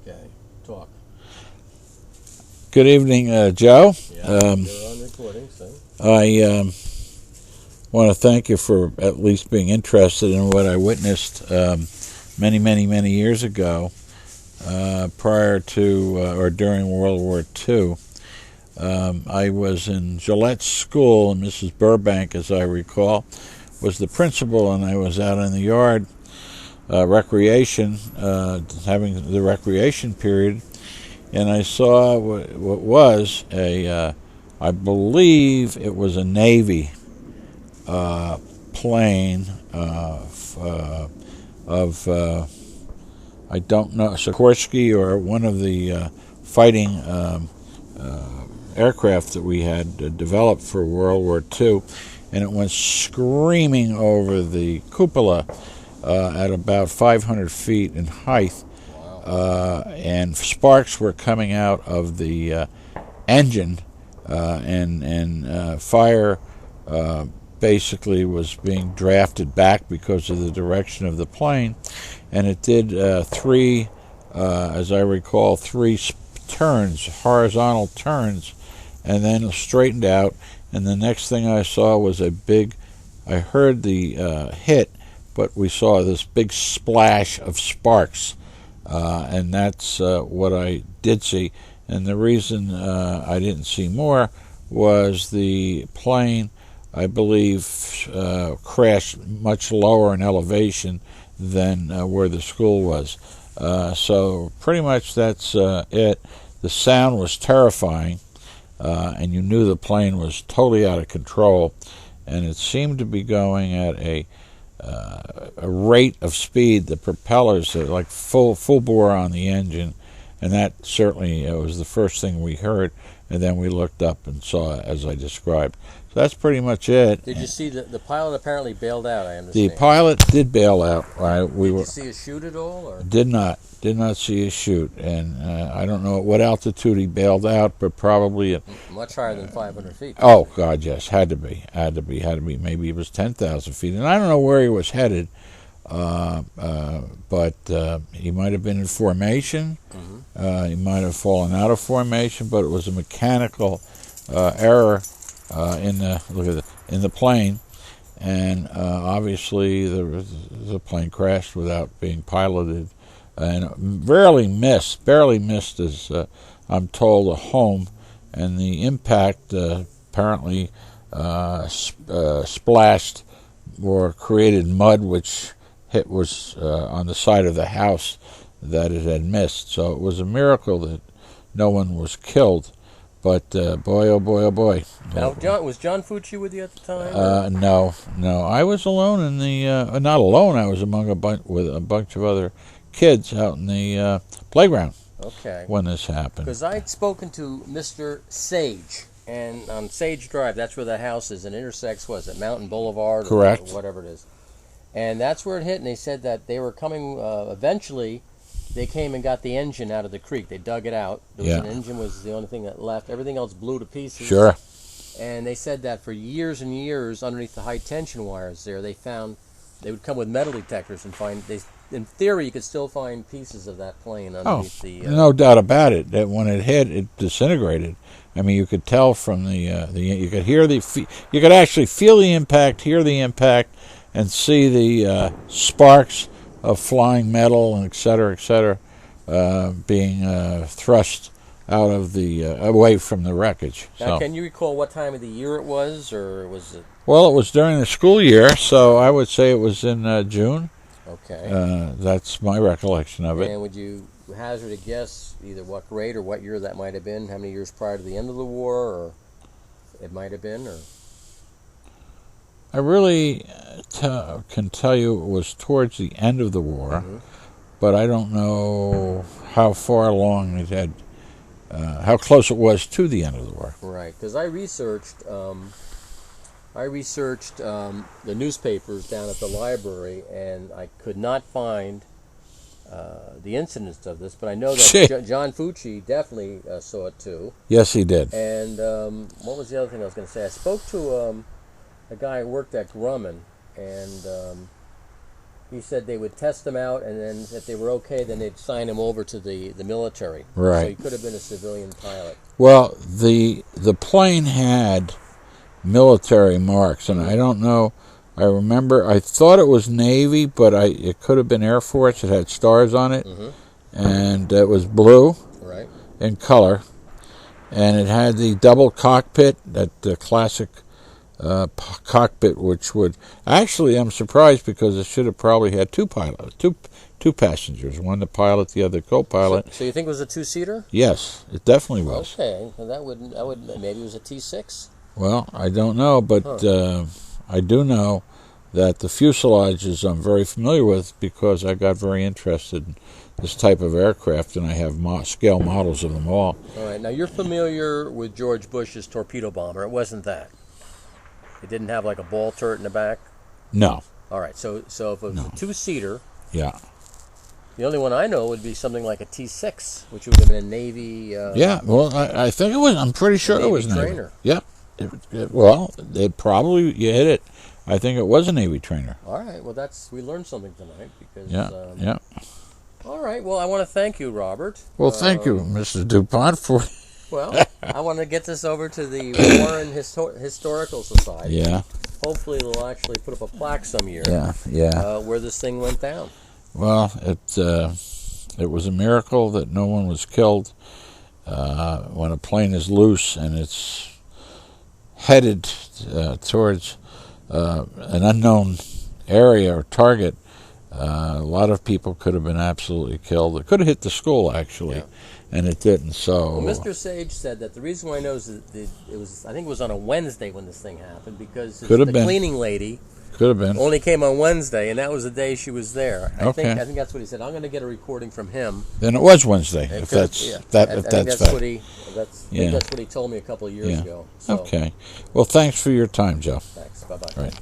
Okay, talk. Good evening, Joe. Yeah, you're on recording, so. I want to thank you for at least being interested in what I witnessed many years ago, prior to or during World War II. I was in Gillette School, and Mrs. Burbank, as I recall, was the principal, and I was out in the yard, recreation, having the recreation period, and I saw what was I believe it was a Navy plane of I don't know, Sikorsky or one of the fighting aircraft that we had developed for World War II, and it went screaming over the cupola at about 500 feet in height. And sparks were coming out of the engine, and fire basically was being drafted back because of the direction of the plane, and it did three, as I recall, three turns, horizontal turns, and then straightened out. And the next thing I saw was I heard the hit, but we saw this big splash of sparks. And that's what I did see. And the reason I didn't see more was the plane, I believe, crashed much lower in elevation than where the school was. So pretty much that's it. The sound was terrifying, and you knew the plane was totally out of control, and it seemed to be going at a rate of speed. The propellers are like full bore on the engine, and that certainly was the first thing we heard. And then we looked up and saw, as I described. So that's pretty much it. Did you see the pilot apparently bailed out? I understand. The pilot did bail out. Right? Did you see a shoot at all? Or? Did not see a shoot, and I don't know at what altitude he bailed out, but probably at much higher than 500 feet. Oh God, yes, had to be. Maybe it was 10,000 feet, and I don't know where he was headed, but he might have been in formation. Mm-hmm. He might have fallen out of formation, but it was a mechanical error in the plane, and obviously the plane crashed without being piloted. And barely missed as I'm told, a home, and the impact apparently splashed or created mud, which was on the side of the house that it had missed. So it was a miracle that no one was killed. But boy, oh boy. Now, was John Fucci with you at the time? No. I was alone in the not alone. I was among with a bunch of other kids out in the playground. Okay. When this happened. Because I'd spoken to Mr. Sage, and on Sage Drive, that's where the house is, and intersects, was it Mountain Boulevard? Correct. Or whatever it is. And that's where it hit, and they said that they were coming, eventually, they came and got the engine out of the creek. They dug it out. An engine was the only thing that left. Everything else blew to pieces. Sure. And they said that for years and years, underneath the high tension wires there, they would come with metal detectors and find, in theory, you could still find pieces of that plane underneath the... no doubt about it. That when it hit, it disintegrated. I mean, you could tell from you could hear you could actually feel the impact, hear the impact, and see the sparks of flying metal and et cetera, being thrust out of the away from the wreckage. Now, can you recall what time of the year it was, or was it? Well, it was during the school year, so I would say it was in June. Okay. That's my recollection of it. And would you hazard a guess either what grade or what year that might have been? How many years prior to the end of the war, or it might have been, or? I really can tell you it was towards the end of the war, mm-hmm. but I don't know how far along it had, how close it was to the end of the war. Right, because I researched the newspapers down at the library, and I could not find the incidents of this, but I know that John Fucci definitely saw it too. Yes, he did. And what was the other thing I was going to say? I spoke to a guy who worked at Grumman, and he said they would test them out, and then if they were okay, then they'd sign him over to the military. Right. So he could have been a civilian pilot. Well, the plane had military marks, and I don't know. I remember I thought it was Navy, but it could have been Air Force. It had stars on it, and it was blue in color, and it had the double cockpit, that classic cockpit, which would actually, I'm surprised because it should have probably had two passengers, one the pilot, the other co-pilot. So you think it was a two-seater? Yes, it definitely was. Okay, well, that would maybe it was a T6. Well, I don't know, but I do know that the fuselages I'm very familiar with because I got very interested in this type of aircraft, and I have scale models of them all. All right, now you're familiar with George Bush's torpedo bomber. It wasn't that. It didn't have like a ball turret in the back? No. All right, so if it was a two-seater, yeah, the only one I know would be something like a T6, which would have been a Navy... yeah, well, I think it was, I'm pretty sure it was Navy. Trainer. Yeah. Well, it probably, you hit it. I think it was a Navy trainer. All right, well, we learned something tonight because... Yeah. All right, well, I want to thank you, Robert. Well, thank you, Mr. DuPont, for... Well, I want to get this over to the Warren Historical Society. Yeah. Hopefully they'll actually put up a plaque some year. Yeah. Where this thing went down. Well, it was a miracle that no one was killed. When a plane is loose and it's headed towards an unknown area or target, a lot of people could have been absolutely killed. It could have hit the school, actually, and it didn't. So, well, Mr. Sage said that the reason why he knows that it was, I think it was on a Wednesday when this thing happened, because the cleaning lady could have been only came on Wednesday, and that was the day she was there. I Okay. think that's what he said. I'm going to get a recording from him. Then it was Wednesday. If that's that's fact. what he told me a couple of years ago. So. Okay. Well, thanks for your time, Joe. Thanks. Bye-bye. Right.